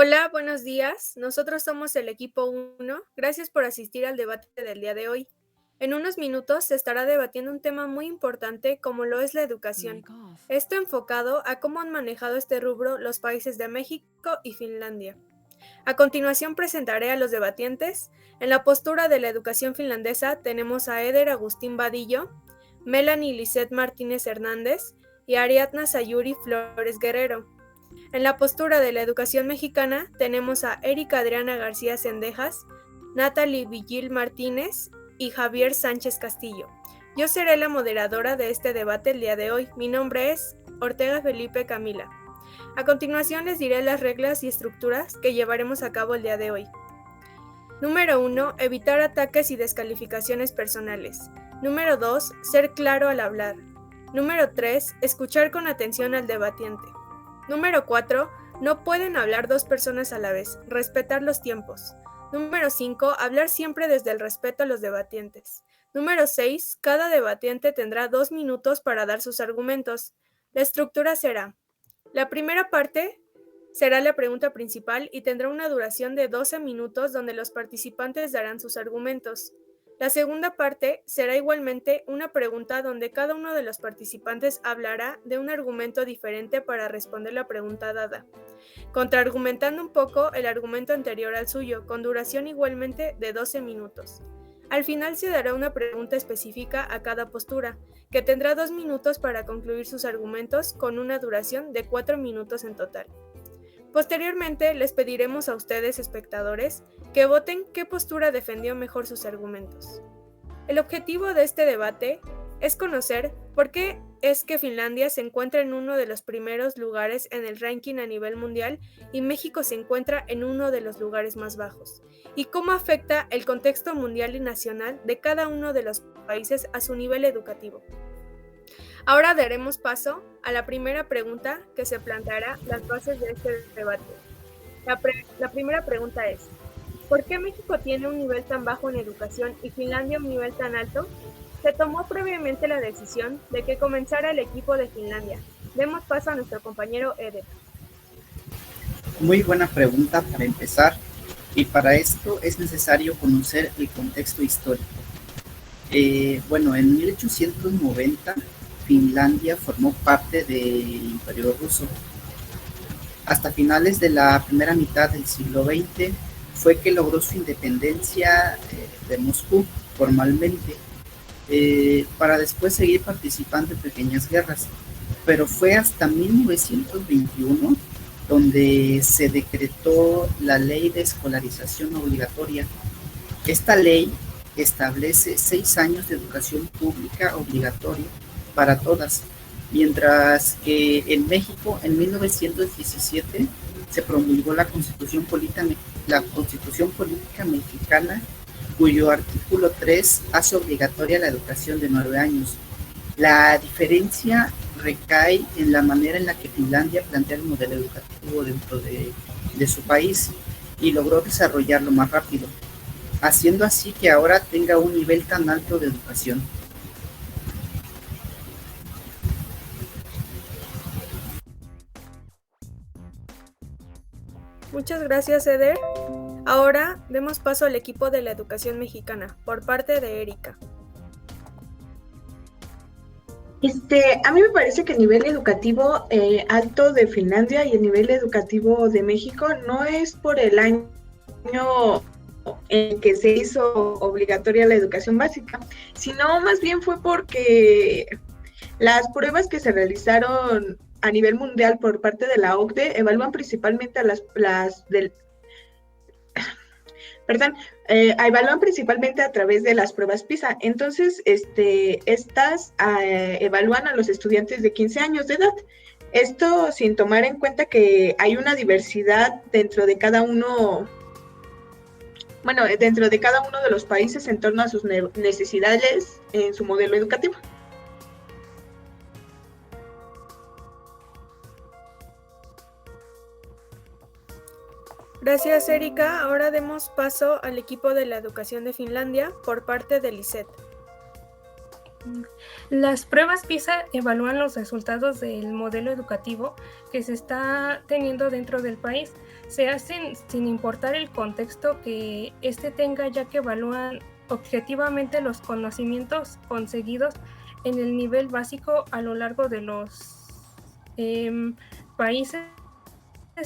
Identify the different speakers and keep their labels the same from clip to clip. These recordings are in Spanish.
Speaker 1: Hola, buenos días. Nosotros somos el equipo 1. Gracias por asistir al debate del día de hoy. En unos minutos se estará debatiendo un tema muy importante como lo es la educación. Esto enfocado a cómo han manejado este rubro los países de México y Finlandia. A continuación presentaré a los debatientes. En la postura de la educación finlandesa tenemos a Eder Agustín Vadillo, Melanie Lisette Martínez Hernández y Ariadna Sayuri Flores Guerrero. En la postura de la educación mexicana tenemos a Erika Adriana García Cendejas, Natalie Vigil Martínez y Javier Sánchez Castillo. Yo seré la moderadora de este debate el día de hoy. Mi nombre es Ortega Felipe Camila. A continuación les diré las reglas y estructuras que llevaremos a cabo el día de hoy. Número 1. Evitar ataques y descalificaciones personales. Número 2. Ser claro al hablar. Número 3. Escuchar con atención al debatiente. Número 4. No pueden hablar dos personas a la vez. Respetar los tiempos. Número 5. Hablar siempre desde el respeto a los debatientes. Número 6. Cada debatiente tendrá 2 minutos para dar sus argumentos. La estructura será: la primera parte será la pregunta principal y tendrá una duración de 12 minutos donde los participantes darán sus argumentos. La segunda parte será igualmente una pregunta donde cada uno de los participantes hablará de un argumento diferente para responder la pregunta dada, contraargumentando un poco el argumento anterior al suyo, con duración igualmente de 12 minutos. Al final se dará una pregunta específica a cada postura, que tendrá 2 minutos para concluir sus argumentos con una duración de 4 minutos en total. Posteriormente, les pediremos a ustedes, espectadores, que voten qué postura defendió mejor sus argumentos. El objetivo de este debate es conocer por qué es que Finlandia se encuentra en uno de los primeros lugares en el ranking a nivel mundial y México se encuentra en uno de los lugares más bajos, y cómo afecta el contexto mundial y nacional de cada uno de los países a su nivel educativo. Ahora daremos paso a la primera pregunta que se planteará las bases de este debate. La primera pregunta es: ¿por qué México tiene un nivel tan bajo en educación y Finlandia un nivel tan alto? Se tomó previamente la decisión de que comenzara el equipo de Finlandia. Demos paso a nuestro compañero Eder.
Speaker 2: Muy buena pregunta para empezar, y para esto es necesario conocer el contexto histórico. En 1890 Finlandia formó parte del Imperio Ruso. Hasta finales de la primera mitad del siglo XX fue que logró su independencia de Moscú formalmente, para después seguir participando en pequeñas guerras. Pero fue hasta 1921 donde se decretó la Ley de Escolarización Obligatoria. Esta ley establece 6 años de educación pública obligatoria para todas, mientras que en México en 1917 se promulgó la Constitución Política Mexicana, cuyo artículo 3 hace obligatoria la educación de 9 años. La diferencia recae en la manera en la que Finlandia plantea el modelo educativo dentro de su país y logró desarrollarlo más rápido, haciendo así que ahora tenga un nivel tan alto de educación.
Speaker 1: Muchas gracias, Eder. Ahora demos paso al equipo de la educación mexicana, por parte de Erika.
Speaker 3: A mí me parece que el nivel educativo alto de Finlandia y el nivel educativo de México no es por el año en que se hizo obligatoria la educación básica, sino más bien fue porque las pruebas que se realizaron a nivel mundial por parte de la OCDE evalúan principalmente a evalúan principalmente a través de las pruebas PISA. Entonces, estas evalúan a los estudiantes de 15 años de edad. Esto sin tomar en cuenta que hay una diversidad dentro de cada uno de los países en torno a sus necesidades en su modelo educativo.
Speaker 1: Gracias, Erika. Ahora demos paso al equipo de la educación de Finlandia por parte de Lisette.
Speaker 4: Las pruebas PISA evalúan los resultados del modelo educativo que se está teniendo dentro del país. Se hacen sin importar el contexto que éste tenga, ya que evalúan objetivamente los conocimientos conseguidos en el nivel básico a lo largo de los países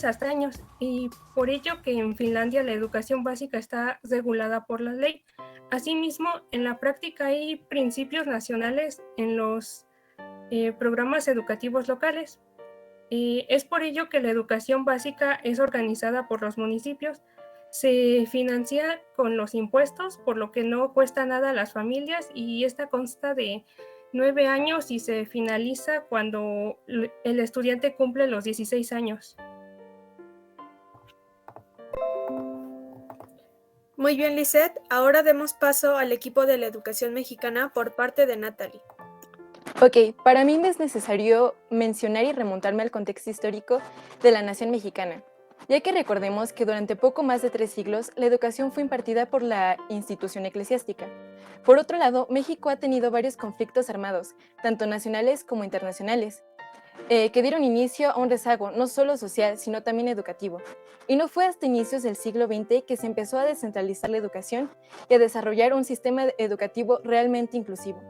Speaker 4: hasta años, y por ello que en Finlandia la educación básica está regulada por la ley. Asimismo, en la práctica hay principios nacionales en los programas educativos locales. Es por ello que la educación básica es organizada por los municipios, se financia con los impuestos, por lo que no cuesta nada a las familias, y esta consta de 9 años y se finaliza cuando el estudiante cumple los 16 años.
Speaker 1: Muy bien, Lisette. Ahora demos paso al equipo de la educación mexicana por parte de Natalie.
Speaker 5: Ok, para mí me es necesario mencionar y remontarme al contexto histórico de la nación mexicana, ya que recordemos que durante poco más de 3 siglos la educación fue impartida por la institución eclesiástica. Por otro lado, México ha tenido varios conflictos armados, tanto nacionales como internacionales, que dieron inicio a un rezago no solo social, sino también educativo. Y no fue hasta inicios del siglo XX que se empezó a descentralizar la educación y a desarrollar un sistema educativo realmente inclusivo.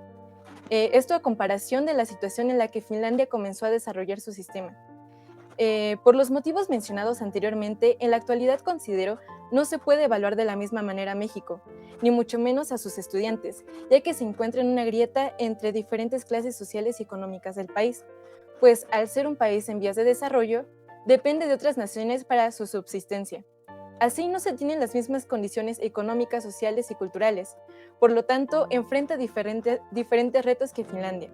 Speaker 5: Esto a comparación de la situación en la que Finlandia comenzó a desarrollar su sistema. Por los motivos mencionados anteriormente, en la actualidad considero no se puede evaluar de la misma manera a México, ni mucho menos a sus estudiantes, ya que se encuentra en una grieta entre diferentes clases sociales y económicas del país, pues al ser un país en vías de desarrollo, depende de otras naciones para su subsistencia. Así no se tienen las mismas condiciones económicas, sociales y culturales, por lo tanto enfrenta diferentes retos que Finlandia,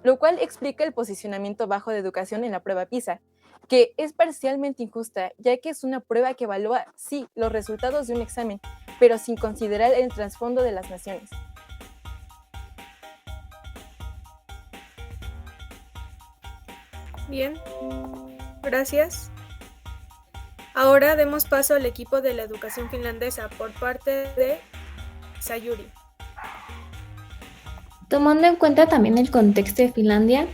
Speaker 5: lo cual explica el posicionamiento bajo de educación en la prueba PISA, que es parcialmente injusta, ya que es una prueba que evalúa, sí, los resultados de un examen, pero sin considerar el trasfondo de las naciones.
Speaker 1: Bien, gracias. Ahora demos paso al equipo de la educación finlandesa por parte de Sayuri.
Speaker 6: Tomando en cuenta también el contexto de Finlandia,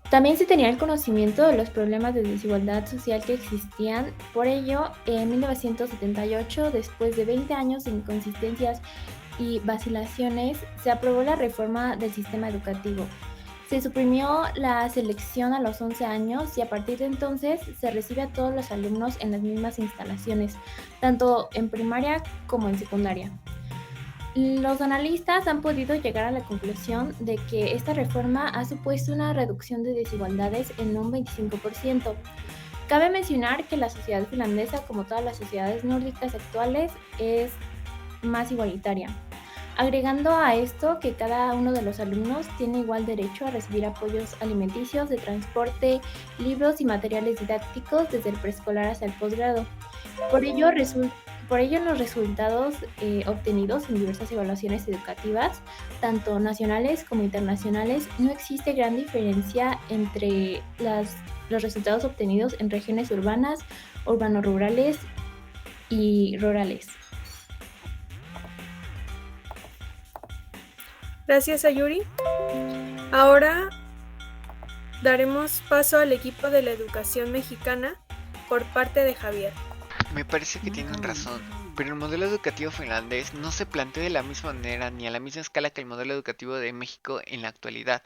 Speaker 6: también se tenía el conocimiento de los problemas de desigualdad social que existían. Por ello, en 1978, después de 20 años de inconsistencias y vacilaciones, se aprobó la reforma del sistema educativo. Se suprimió la selección a los 11 años y a partir de entonces se recibe a todos los alumnos en las mismas instalaciones, tanto en primaria como en secundaria. Los analistas han podido llegar a la conclusión de que esta reforma ha supuesto una reducción de desigualdades en un 25%. Cabe mencionar que la sociedad finlandesa, como todas las sociedades nórdicas actuales, es más igualitaria. Agregando a esto que cada uno de los alumnos tiene igual derecho a recibir apoyos alimenticios, de transporte, libros y materiales didácticos desde el preescolar hasta el posgrado. Por ello, en los resultados obtenidos en diversas evaluaciones educativas, tanto nacionales como internacionales, no existe gran diferencia entre los resultados obtenidos en regiones urbanas, urbano-rurales y rurales.
Speaker 1: Gracias, Sayuri. Ahora daremos paso al equipo de la educación mexicana por parte de Javier.
Speaker 7: Me parece que tienen razón, pero el modelo educativo finlandés no se plantea de la misma manera ni a la misma escala que el modelo educativo de México en la actualidad.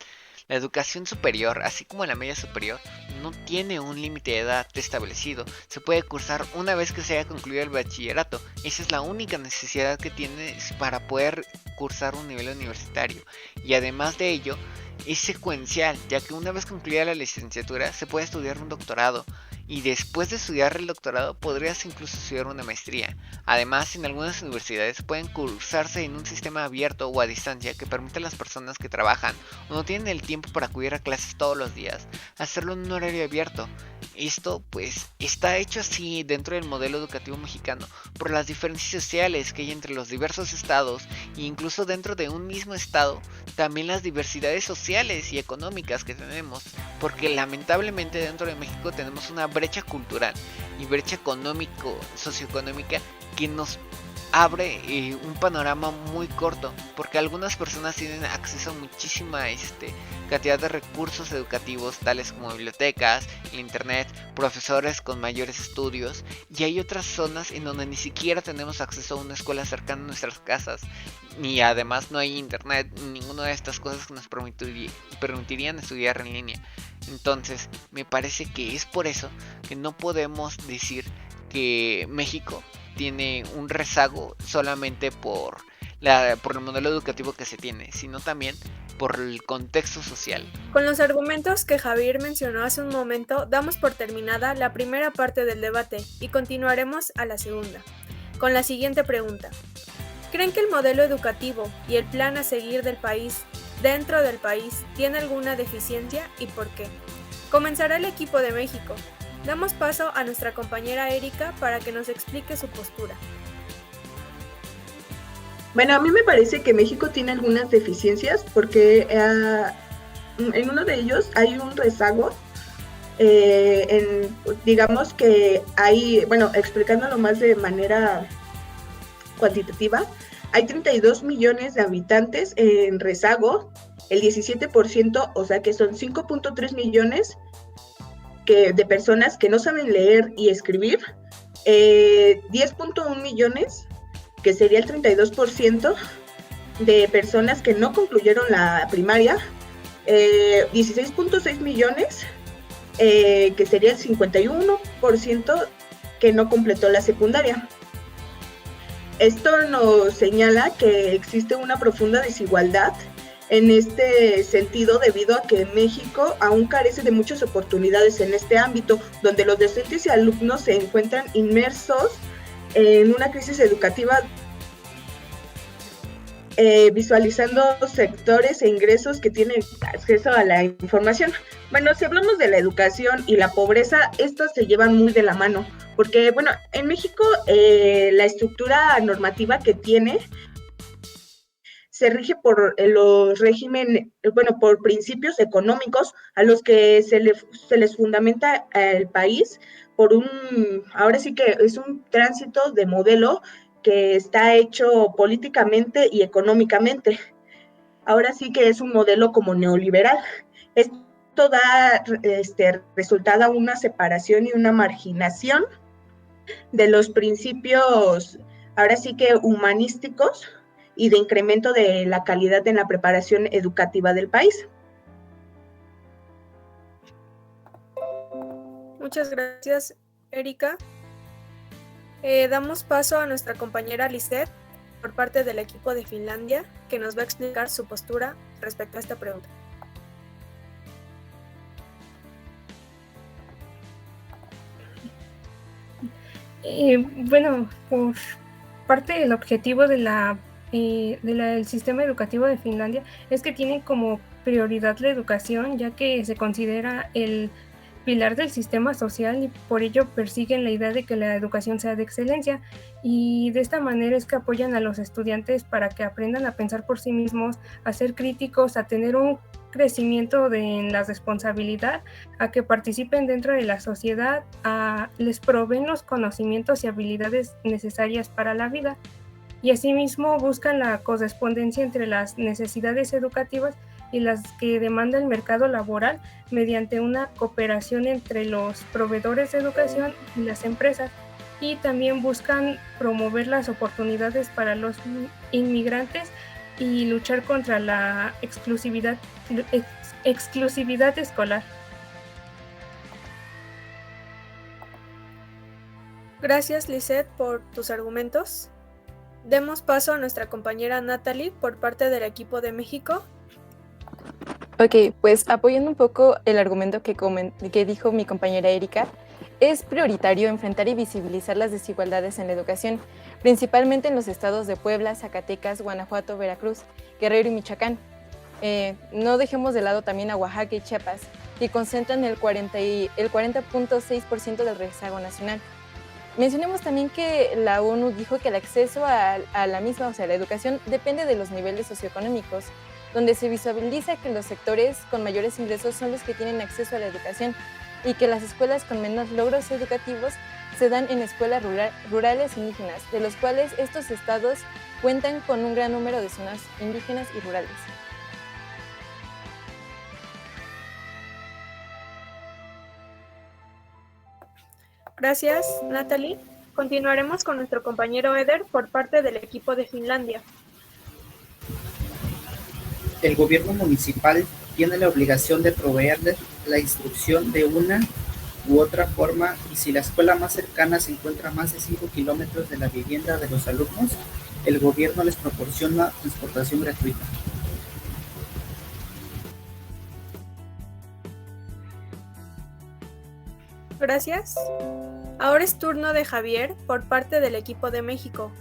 Speaker 7: La educación superior, así como la media superior, no tiene un límite de edad establecido. Se puede cursar una vez que se haya concluido el bachillerato. Esa es la única necesidad que tienes para poder cursar un nivel universitario. Y además de ello, es secuencial, ya que una vez concluida la licenciatura se puede estudiar un doctorado. Y después de estudiar el doctorado podrías incluso estudiar una maestría. Además, en algunas universidades pueden cursarse en un sistema abierto o a distancia que permite a las personas que trabajan o no tienen el tiempo para acudir a clases todos los días, hacerlo en un horario abierto. Esto pues está hecho así dentro del modelo educativo mexicano por las diferencias sociales que hay entre los diversos estados e incluso dentro de un mismo estado también las diversidades sociales y económicas que tenemos, porque lamentablemente dentro de México tenemos una brecha cultural y brecha socioeconómica que nos abre un panorama muy corto, porque algunas personas tienen acceso a muchísima cantidad de recursos educativos, tales como bibliotecas, el internet, profesores con mayores estudios, y hay otras zonas en donde ni siquiera tenemos acceso a una escuela cercana a nuestras casas, ni además no hay internet, ni ninguna de estas cosas que nos permitirían estudiar en línea. Entonces, me parece que es por eso que no podemos decir que México tiene un rezago solamente por el modelo educativo que se tiene, sino también por el contexto social.
Speaker 1: Con los argumentos que Javier mencionó hace un momento, damos por terminada la primera parte del debate y continuaremos a la segunda, con la siguiente pregunta. ¿Creen que el modelo educativo y el plan a seguir del país, dentro del país, tiene alguna deficiencia y por qué? Comenzará el equipo de México. Damos paso a nuestra compañera Erika para que nos explique su postura.
Speaker 3: Bueno, a mí me parece que México tiene algunas deficiencias porque en uno de ellos hay un rezago, digamos que hay, bueno, explicándolo más de manera cuantitativa, hay 32 millones de habitantes en rezago, el 17%, o sea que son 5.3 millones de personas que no saben leer y escribir, 10.1 millones, que sería el 32% de personas que no concluyeron la primaria, 16.6 millones, que sería el 51% que no completó la secundaria. Esto nos señala que existe una profunda desigualdad en este sentido, debido a que México aún carece de muchas oportunidades en este ámbito, donde los docentes y alumnos se encuentran inmersos en una crisis educativa, visualizando sectores e ingresos que tienen acceso a la información. Bueno, si hablamos de la educación y la pobreza, estas se llevan muy de la mano, porque, bueno, en México la estructura normativa que tiene se rige por los regímenes, bueno, por principios económicos a los que se les fundamenta el país por ahora sí que es un tránsito de modelo que está hecho políticamente y económicamente. Ahora sí que es un modelo como neoliberal. Esto da resultado a una separación y una marginación de los principios, ahora sí que humanísticos, y de incremento de la calidad en la preparación educativa del país.
Speaker 1: Muchas gracias, Erika. Damos paso a nuestra compañera Lisette por parte del equipo de Finlandia, que nos va a explicar su postura respecto a esta pregunta.
Speaker 4: Bueno, por parte del objetivo del sistema educativo de Finlandia es que tienen como prioridad la educación, ya que se considera el pilar del sistema social y por ello persiguen la idea de que la educación sea de excelencia, y de esta manera es que apoyan a los estudiantes para que aprendan a pensar por sí mismos, a ser críticos, a tener un crecimiento en la responsabilidad, a que participen dentro de la sociedad, les proveen los conocimientos y habilidades necesarias para la vida. Y asimismo buscan la correspondencia entre las necesidades educativas y las que demanda el mercado laboral mediante una cooperación entre los proveedores de educación y las empresas, y también buscan promover las oportunidades para los inmigrantes y luchar contra la exclusividad escolar.
Speaker 1: Gracias, Lisette, por tus argumentos. Demos paso a nuestra compañera Natalie por parte del equipo de México.
Speaker 5: Ok, pues apoyando un poco el argumento que dijo mi compañera Erika, es prioritario enfrentar y visibilizar las desigualdades en la educación, principalmente en los estados de Puebla, Zacatecas, Guanajuato, Veracruz, Guerrero y Michoacán. No dejemos de lado también a Oaxaca y Chiapas, que concentran el 40.6% del rezago nacional. Mencionemos también que la ONU dijo que el acceso a la misma, o sea, la educación, depende de los niveles socioeconómicos, donde se visualiza que los sectores con mayores ingresos son los que tienen acceso a la educación y que las escuelas con menos logros educativos se dan en escuelas rurales indígenas, de los cuales estos estados cuentan con un gran número de zonas indígenas y rurales.
Speaker 1: Gracias, Natalie. Continuaremos con nuestro compañero Eder por parte del equipo de Finlandia.
Speaker 2: El gobierno municipal tiene la obligación de proveerles la instrucción de una u otra forma, y si la escuela más cercana se encuentra a más de 5 kilómetros de la vivienda de los alumnos, el gobierno les proporciona transportación gratuita.
Speaker 1: Gracias. Ahora es turno de Javier por parte del equipo de México.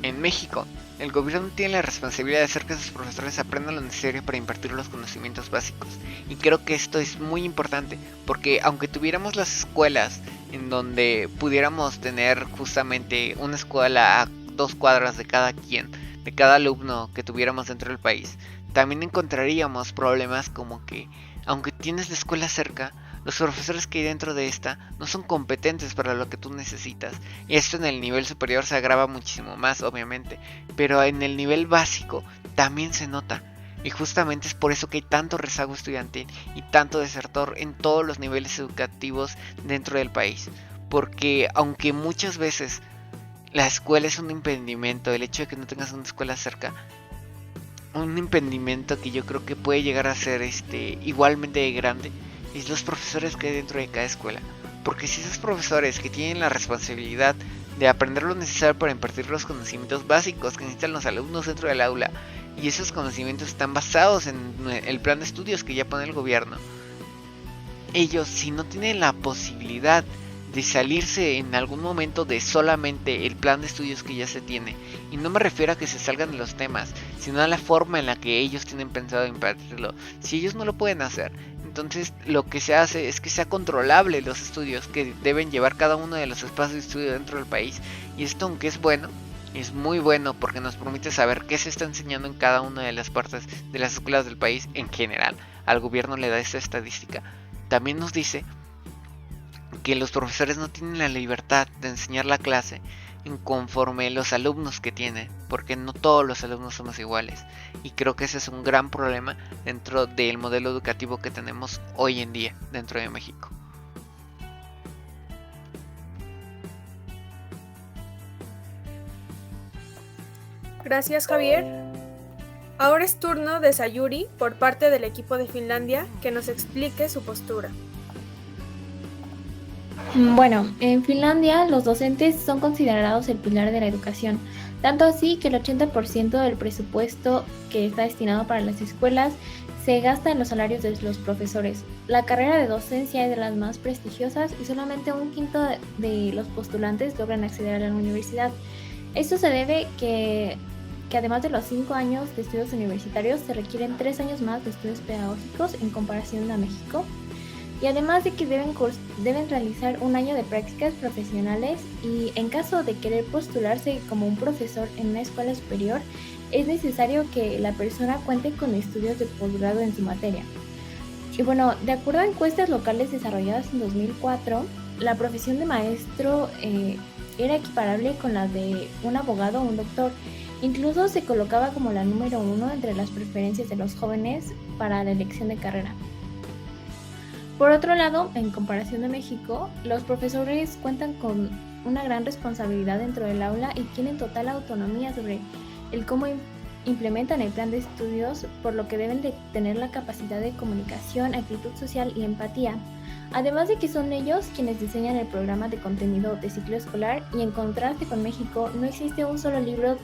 Speaker 7: En México, el gobierno tiene la responsabilidad de hacer que sus profesores aprendan lo necesario para impartir los conocimientos básicos. Y creo que esto es muy importante, porque aunque tuviéramos las escuelas en donde pudiéramos tener justamente una escuela a 2 cuadras de cada quien, de cada alumno que tuviéramos dentro del país, también encontraríamos problemas como que, aunque tienes la escuela cerca, los profesores que hay dentro de esta no son competentes para lo que tú necesitas. Y esto en el nivel superior se agrava muchísimo más, obviamente, pero en el nivel básico también se nota. Y justamente es por eso que hay tanto rezago estudiantil y tanto desertor en todos los niveles educativos dentro del país. Porque aunque muchas veces la escuela es un impedimento, el hecho de que no tengas una escuela cerca, un impedimento que yo creo que puede llegar a ser igualmente grande, es los profesores que hay dentro de cada escuela. Porque si esos profesores que tienen la responsabilidad de aprender lo necesario para impartir los conocimientos básicos que necesitan los alumnos dentro del aula, y esos conocimientos están basados en el plan de estudios que ya pone el gobierno, ellos, si no tienen la posibilidad de salirse en algún momento de solamente el plan de estudios que ya se tiene, y no me refiero a que se salgan de los temas, sino a la forma en la que ellos tienen pensado impartirlo, si ellos no lo pueden hacer, entonces lo que se hace es que sea controlable los estudios que deben llevar cada uno de los espacios de estudio dentro del país. Y esto, aunque es bueno, es muy bueno porque nos permite saber qué se está enseñando en cada una de las partes de las escuelas del país en general. Al gobierno le da esta estadística. También nos dice que los profesores no tienen la libertad de enseñar la clase en conforme los alumnos que tienen, porque no todos los alumnos somos iguales, y creo que ese es un gran problema dentro del modelo educativo que tenemos hoy en día dentro de México.
Speaker 1: Gracias, Javier. Ahora es turno de Sayuri por parte del equipo de Finlandia que nos explique su postura.
Speaker 6: Bueno, en Finlandia los docentes son considerados el pilar de la educación, tanto así que el 80% del presupuesto que está destinado para las escuelas se gasta en los salarios de los profesores. La carrera de docencia es de las más prestigiosas y solamente un quinto de los postulantes logran acceder a la universidad. Esto se debe que además de los 5 años de estudios universitarios se requieren 3 años más de estudios pedagógicos en comparación a México. Y además de que deben realizar un año de prácticas profesionales, y en caso de querer postularse como un profesor en una escuela superior, es necesario que la persona cuente con estudios de posgrado en su materia. Y bueno, de acuerdo a encuestas locales desarrolladas en 2004, la profesión de maestro era equiparable con la de un abogado o un doctor. Incluso se colocaba como la número 1 entre las preferencias de los jóvenes para la elección de carrera. Por otro lado, en comparación de México, los profesores cuentan con una gran responsabilidad dentro del aula y tienen total autonomía sobre el cómo implementan el plan de estudios, por lo que deben de tener la capacidad de comunicación, actitud social y empatía. Además de que son ellos quienes diseñan el programa de contenido de ciclo escolar, y en contraste con México, no existe un solo libro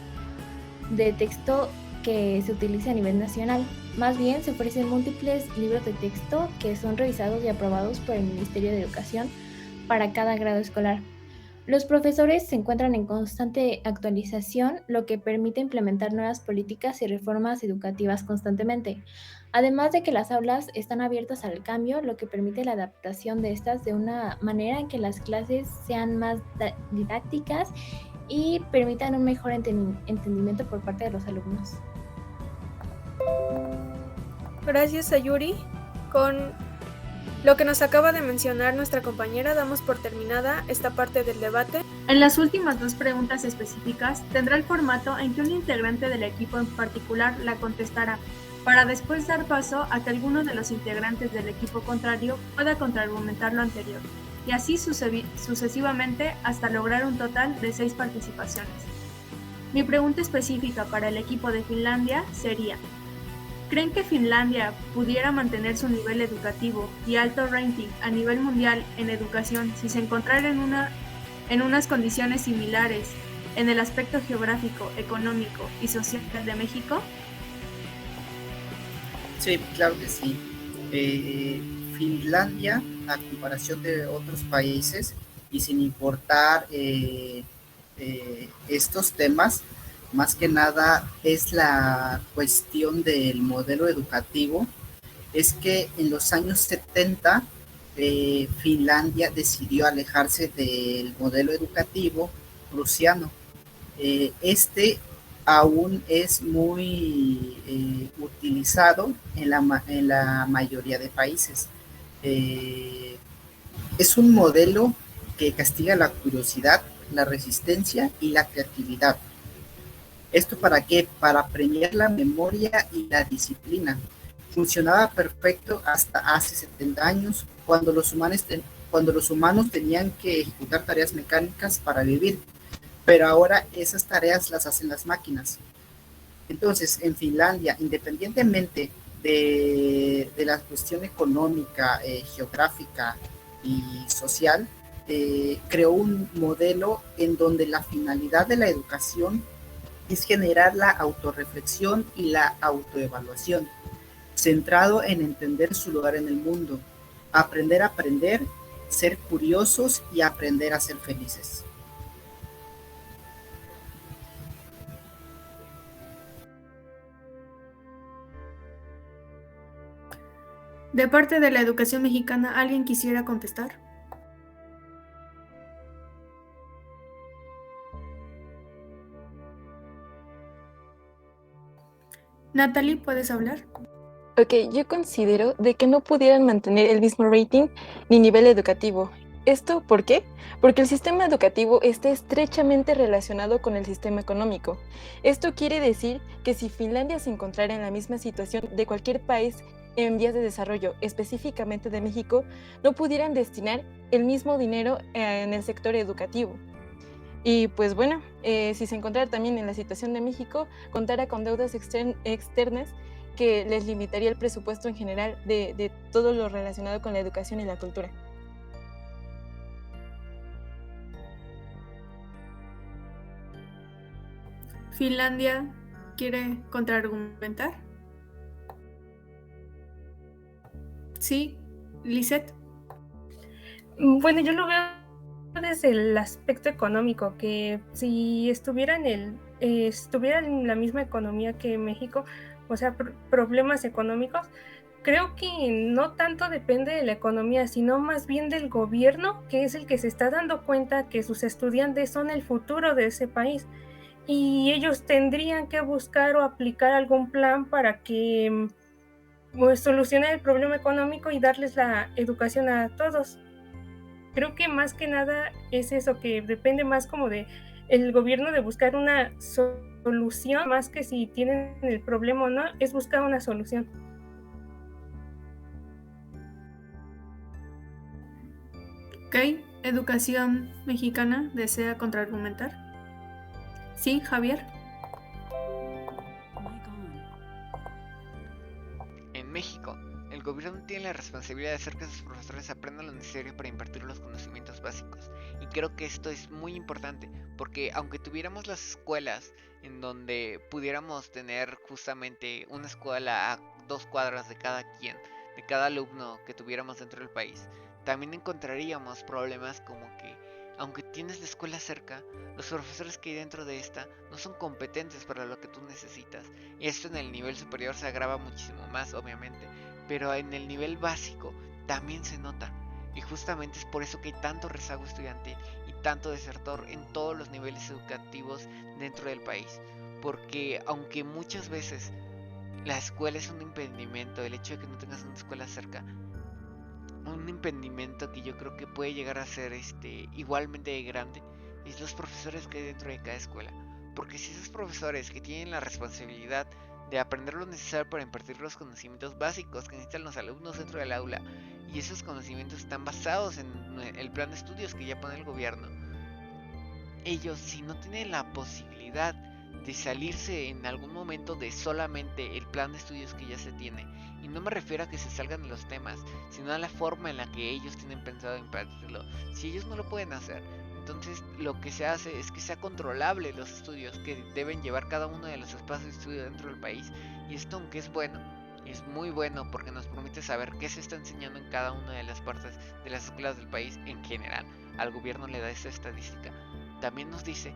Speaker 6: de texto que se utilice a nivel nacional. Más bien se ofrecen múltiples libros de texto que son revisados y aprobados por el Ministerio de Educación para cada grado escolar. Los profesores se encuentran en constante actualización, lo que permite implementar nuevas políticas y reformas educativas constantemente. Además de que las aulas están abiertas al cambio, lo que permite la adaptación de estas de una manera en que las clases sean más didácticas y permitan un mejor entendimiento por parte de los alumnos.
Speaker 1: Gracias, Sayuri. Con Lo que nos acaba de mencionar nuestra compañera, damos por terminada esta parte del debate.
Speaker 8: En las últimas 2 preguntas específicas tendrá el formato en que un integrante del equipo en particular la contestará, para después dar paso a que alguno de los integrantes del equipo contrario pueda contraargumentar lo anterior, y así sucesivamente hasta lograr un total de 6 participaciones. Mi pregunta específica para el equipo de Finlandia sería: ¿creen que Finlandia pudiera mantener su nivel educativo y alto ranking a nivel mundial en educación si se encontrara en unas condiciones similares en el aspecto geográfico, económico y social de México?
Speaker 2: Sí, claro que sí. Finlandia, a comparación de otros países, y sin importar estos temas, más que nada es la cuestión del modelo educativo, es que en los años 70 Finlandia decidió alejarse del modelo educativo prusiano. Este aún es muy utilizado en la mayoría de países. Es un modelo que castiga la curiosidad, la resistencia y la creatividad. ¿Esto para qué? Para premiar la memoria y la disciplina. Funcionaba perfecto hasta hace 70 años, cuando los humanos tenían que ejecutar tareas mecánicas para vivir, pero ahora esas tareas las hacen las máquinas. Entonces, en Finlandia, independientemente de la cuestión económica, geográfica y social, creó un modelo en donde la finalidad de la educación es generar la autorreflexión y la autoevaluación, centrado en entender su lugar en el mundo, aprender a aprender, ser curiosos y aprender a ser felices.
Speaker 1: De parte de la educación mexicana, ¿alguien quisiera contestar? Natalie, ¿puedes hablar?
Speaker 5: Ok, yo considero de que no pudieran mantener el mismo rating ni nivel educativo. ¿Esto por qué? Porque el sistema educativo está estrechamente relacionado con el sistema económico. Esto quiere decir que si Finlandia se encontrara en la misma situación de cualquier país en vías de desarrollo, específicamente de México, no pudieran destinar el mismo dinero en el sector educativo. Y pues bueno, si se encontrara también en la situación de México, contara con deudas externas que les limitaría el presupuesto en general de todo lo relacionado con la educación y la cultura.
Speaker 1: ¿Finlandia quiere contraargumentar? Sí, Lisette.
Speaker 4: Bueno, yo lo veo desde el aspecto económico, que si estuviera en la misma economía que México, o sea, problemas económicos, creo que no tanto depende de la economía, sino más bien del gobierno, que es el que se está dando cuenta que sus estudiantes son el futuro de ese país. Y ellos tendrían que buscar o aplicar algún plan para que pues, solucionar el problema económico y darles la educación a todos. Creo que más que nada es eso, que depende más como de el gobierno de buscar una solución, más que si tienen el problema o no, es buscar una solución.
Speaker 1: Ok, educación mexicana desea contraargumentar. Sí, Javier.
Speaker 7: En México, el gobierno tiene la responsabilidad de hacer que sus profesores aprendan lo necesario para impartir los conocimientos básicos. Y creo que esto es muy importante, porque aunque tuviéramos las escuelas en donde pudiéramos tener justamente una escuela a 2 cuadras de cada quien, de cada alumno que tuviéramos dentro del país, también encontraríamos problemas como que, aunque tienes la escuela cerca, los profesores que hay dentro de esta no son competentes para lo que tú necesitas. Y esto en el nivel superior se agrava muchísimo más, obviamente, pero en el nivel básico también se nota. Y justamente es por eso que hay tanto rezago estudiantil y tanto desertor en todos los niveles educativos dentro del país. Porque aunque muchas veces la escuela es un impedimento, el hecho de que no tengas una escuela cerca, un impedimento que yo creo que puede llegar a ser igualmente grande es los profesores que hay dentro de cada escuela. Porque si esos profesores que tienen la responsabilidad de aprender lo necesario para impartir los conocimientos básicos que necesitan los alumnos dentro del aula, y esos conocimientos están basados en el plan de estudios que ya pone el gobierno, ellos, si no tienen la posibilidad de salirse en algún momento de solamente el plan de estudios que ya se tiene, y no me refiero a que se salgan de los temas, sino a la forma en la que ellos tienen pensado impartirlo, si ellos no lo pueden hacer, entonces lo que se hace es que sea controlable los estudios que deben llevar cada uno de los espacios de estudio dentro del país. Y esto, aunque es bueno, es muy bueno porque nos permite saber qué se está enseñando en cada una de las partes de las escuelas del país en general. Al gobierno le da esa estadística. También nos dice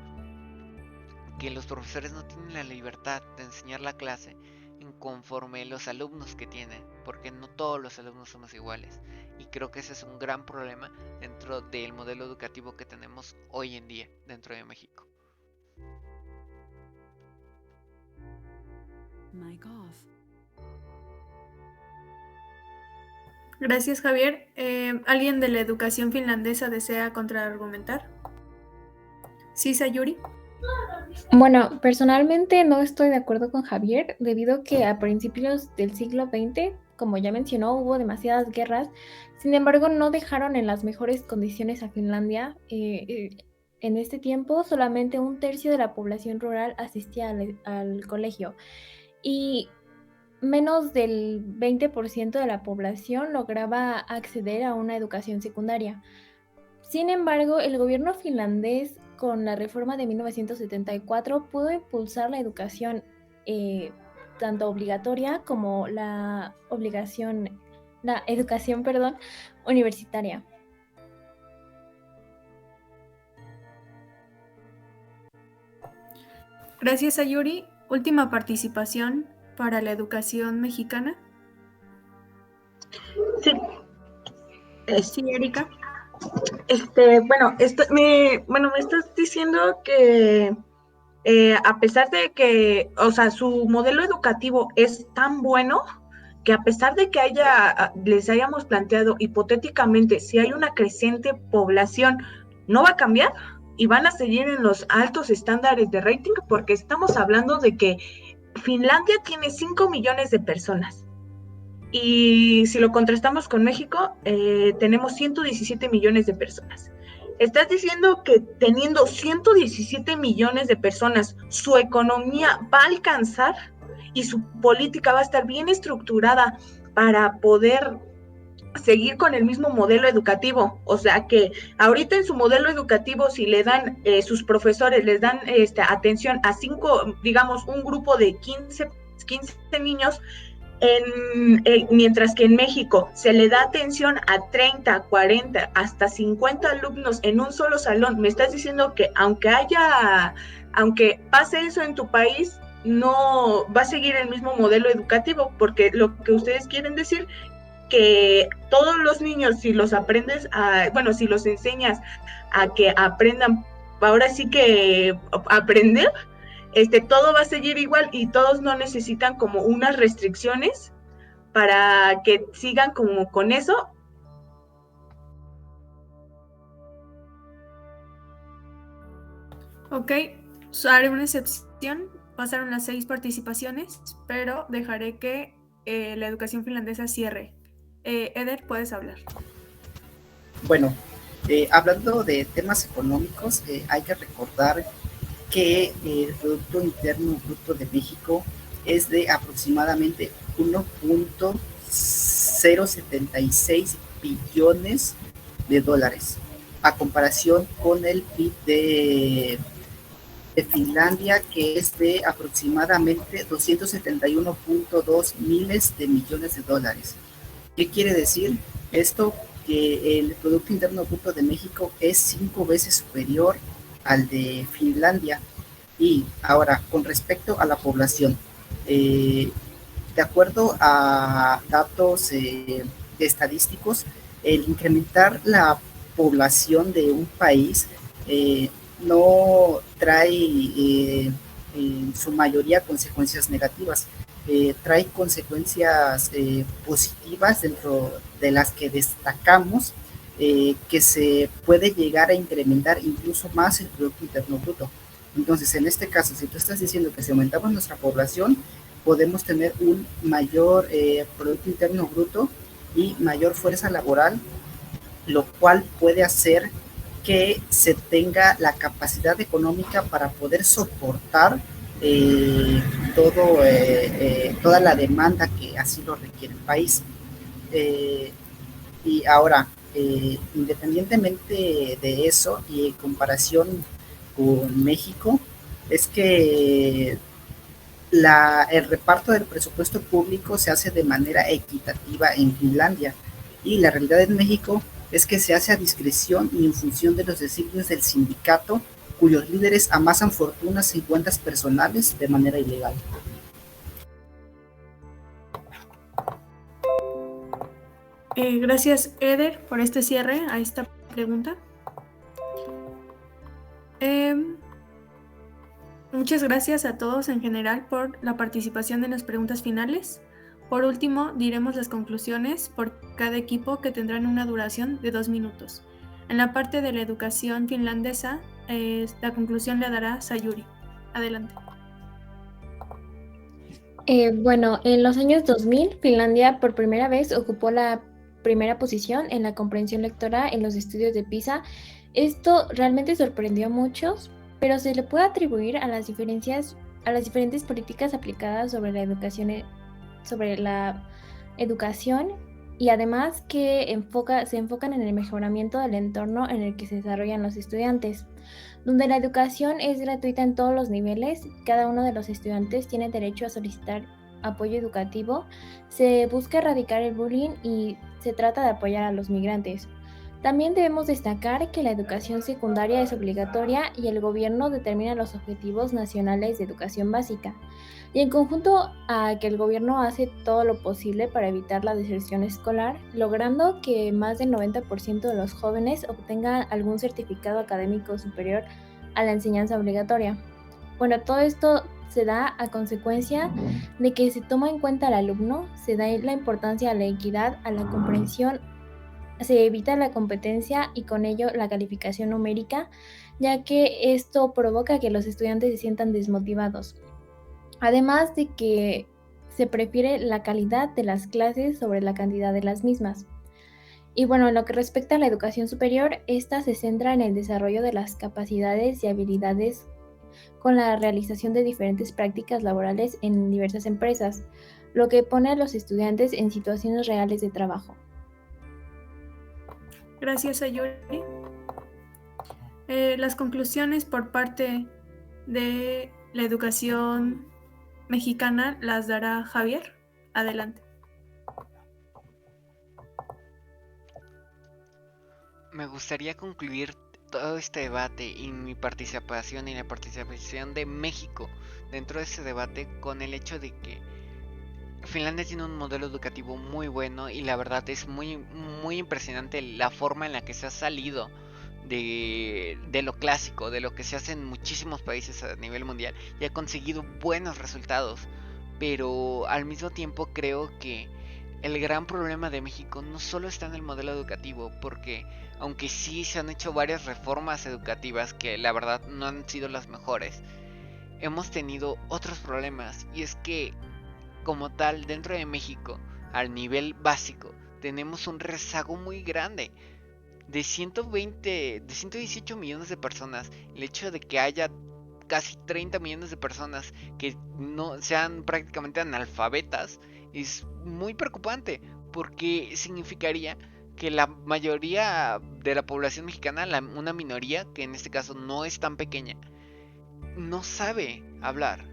Speaker 7: que los profesores no tienen la libertad de enseñar la clase en conforme los alumnos que tienen, porque no todos los alumnos somos iguales, y creo que ese es un gran problema dentro del modelo educativo que tenemos hoy en día dentro de México.
Speaker 1: Gracias, Javier. ¿Alguien de la educación finlandesa desea contraargumentar? ¿Sí, Sayuri?
Speaker 6: Bueno, personalmente no estoy de acuerdo con Javier, debido a que a principios del siglo XX, como ya mencionó, hubo demasiadas guerras. Sin embargo, no dejaron en las mejores condiciones a Finlandia. En este tiempo, solamente 1/3 de la población rural asistía al colegio y menos del 20% de la población lograba acceder a una educación secundaria. Sin embargo, el gobierno finlandés, con la reforma de 1974, pudo impulsar la educación tanto obligatoria como la educación, universitaria.
Speaker 1: Gracias, Sayuri. Última participación para la educación mexicana.
Speaker 3: Sí.
Speaker 1: Sí, Erika.
Speaker 3: Me estás diciendo que a pesar de que, o sea, su modelo educativo es tan bueno que a pesar de que les hayamos planteado hipotéticamente si hay una creciente población, no va a cambiar y van a seguir en los altos estándares de rating, porque estamos hablando de que Finlandia tiene 5 millones de personas. Y si lo contrastamos con México, tenemos 117 millones de personas. Estás diciendo que teniendo 117 millones de personas, su economía va a alcanzar y su política va a estar bien estructurada para poder seguir con el mismo modelo educativo. O sea que ahorita en su modelo educativo, si le dan, sus profesores les dan atención a 5, digamos, un grupo de 15 niños, mientras que en México se le da atención a 30, 40, hasta 50 alumnos en un solo salón. Me estás diciendo que aunque pase eso en tu país, no va a seguir el mismo modelo educativo, porque lo que ustedes quieren decir que todos los niños, si los enseñas a que aprendan, ahora sí que aprender, todo va a seguir igual y todos no necesitan como unas restricciones para que sigan como con eso.
Speaker 1: Ok, haré una excepción. Pasaron las 6 participaciones, pero dejaré que la educación finlandesa cierre. Eder, puedes hablar.
Speaker 2: Bueno, hablando de temas económicos, hay que recordar que el Producto Interno Bruto de México es de aproximadamente 1.076 billones de dólares, a comparación con el PIB de Finlandia, que es de aproximadamente 271.2 miles de millones de dólares. ¿Qué quiere decir esto? Que el Producto Interno Bruto de México es 5 veces superior al de Finlandia. Y ahora, con respecto a la población, de acuerdo a datos estadísticos, el incrementar la población de un país no trae en su mayoría consecuencias negativas, trae consecuencias positivas, dentro de las que destacamos que se puede llegar a incrementar incluso más el Producto Interno Bruto. Entonces, en este caso, si tú estás diciendo que si aumentamos nuestra población, podemos tener un mayor Producto Interno Bruto y mayor fuerza laboral, lo cual puede hacer que se tenga la capacidad económica para poder soportar toda la demanda que así lo requiere el país. Y ahora, independientemente de eso y en comparación con México, es que el reparto del presupuesto público se hace de manera equitativa en Finlandia, y la realidad en México es que se hace a discreción y en función de los designios del sindicato, cuyos líderes amasan fortunas y cuentas personales de manera ilegal.
Speaker 8: Gracias, Eder, por este cierre a esta pregunta. Muchas gracias a todos en general por la participación en las preguntas finales. Por último, diremos las conclusiones por cada equipo, que tendrán una duración de 2 minutos. En la parte de la educación finlandesa, la conclusión la dará Sayuri. Adelante.
Speaker 6: Bueno, en los años 2000, Finlandia por primera vez ocupó la primera posición en la comprensión lectora en los estudios de PISA. Esto realmente sorprendió a muchos, pero se le puede atribuir a las diferentes políticas aplicadas sobre la educación, y además que se enfocan en el mejoramiento del entorno en el que se desarrollan los estudiantes. Donde la educación es gratuita en todos los niveles, cada uno de los estudiantes tiene derecho a solicitar apoyo educativo, se busca erradicar el bullying y se trata de apoyar a los migrantes. También debemos destacar que la educación secundaria es obligatoria y el gobierno determina los objetivos nacionales de educación básica. Y en conjunto a que el gobierno hace todo lo posible para evitar la deserción escolar, logrando que más del 90% de los jóvenes obtengan algún certificado académico superior a la enseñanza obligatoria. Bueno, todo esto se da a consecuencia de que se toma en cuenta al alumno, se da la importancia a la equidad, a la comprensión, se evita la competencia y con ello la calificación numérica, ya que esto provoca que los estudiantes se sientan desmotivados. Además de que se prefiere la calidad de las clases sobre la cantidad de las mismas. Y bueno, en lo que respecta a la educación superior, esta se centra en el desarrollo de las capacidades y habilidades con la realización de diferentes prácticas laborales en diversas empresas, lo que pone a los estudiantes en situaciones reales de trabajo.
Speaker 8: Gracias, Sayuri. Las conclusiones por parte de la educación mexicana las dará Javier. Adelante.
Speaker 7: Me gustaría concluir todo este debate y mi participación y la participación de México dentro de este debate con el hecho de que Finlandia tiene un modelo educativo muy bueno y la verdad es muy, muy impresionante la forma en la que se ha salido de lo clásico, de lo que se hace en muchísimos países a nivel mundial, y ha conseguido buenos resultados. Pero al mismo tiempo creo que el gran problema de México no solo está en el modelo educativo, porque aunque sí se han hecho varias reformas educativas que la verdad no han sido las mejores, hemos tenido otros problemas, y es que como tal dentro de México al nivel básico tenemos un rezago muy grande. De 118 millones de personas, el hecho de que haya casi 30 millones de personas que no sean prácticamente analfabetas es muy preocupante, porque significaría que la mayoría de la población mexicana, una minoría, que en este caso no es tan pequeña, no sabe hablar,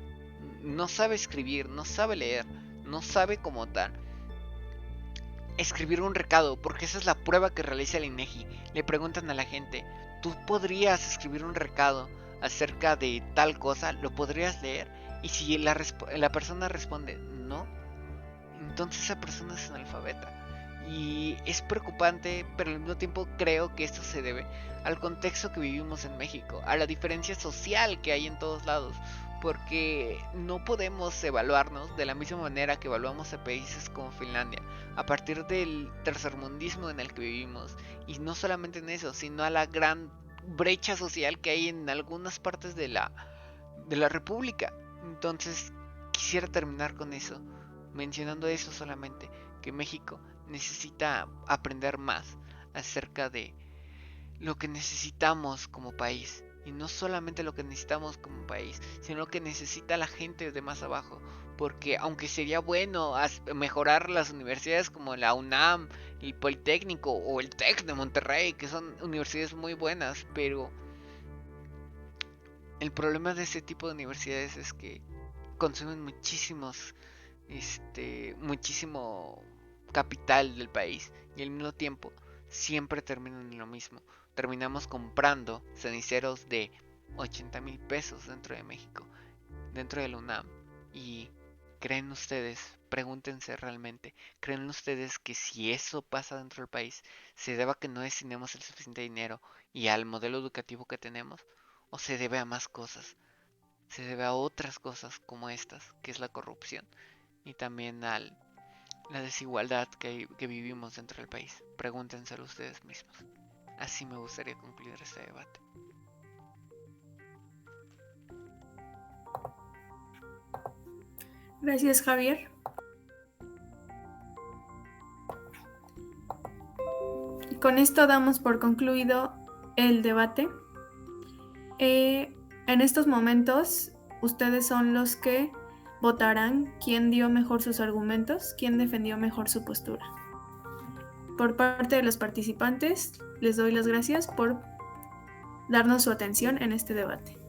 Speaker 7: no sabe escribir, no sabe leer, no sabe como tal escribir un recado, porque esa es la prueba que realiza el INEGI. Le preguntan a la gente, ¿tú podrías escribir un recado acerca de tal cosa? ¿Lo podrías leer? Y si la persona responde no, entonces esa persona es analfabeta. Y es preocupante, pero al mismo tiempo creo que esto se debe al contexto que vivimos en México, a la diferencia social que hay en todos lados, porque no podemos evaluarnos de la misma manera que evaluamos a países como Finlandia, a partir del tercermundismo en el que vivimos, y no solamente en eso, sino a la gran brecha social que hay en algunas partes de la república. Entonces quisiera terminar con eso, mencionando eso solamente, que México necesita aprender más acerca de lo que necesitamos como país, y no solamente lo que necesitamos como país, sino lo que necesita la gente de más abajo, porque aunque sería bueno mejorar las universidades como la UNAM, el Politécnico o el TEC de Monterrey, que son universidades muy buenas, pero el problema de ese tipo de universidades es que consumen muchísimo capital del país, y al mismo tiempo siempre terminan en lo mismo. Terminamos comprando ceniceros de 80,000 pesos dentro de México, dentro de la UNAM. Y creen ustedes, pregúntense realmente, ¿creen ustedes que si eso pasa dentro del país se debe a que no destinemos el suficiente dinero y al modelo educativo que tenemos? ¿O se debe a más cosas? Se debe a otras cosas como estas, que es la corrupción, y también a la desigualdad que vivimos dentro del país. Pregúntenselo ustedes mismos. Así me gustaría concluir este debate.
Speaker 1: Gracias, Javier. Y con esto damos por concluido el debate. En estos momentos, ustedes son los que votarán quién dio mejor sus argumentos, quién defendió mejor su postura. Por parte de los participantes, les doy las gracias por darnos su atención en este debate.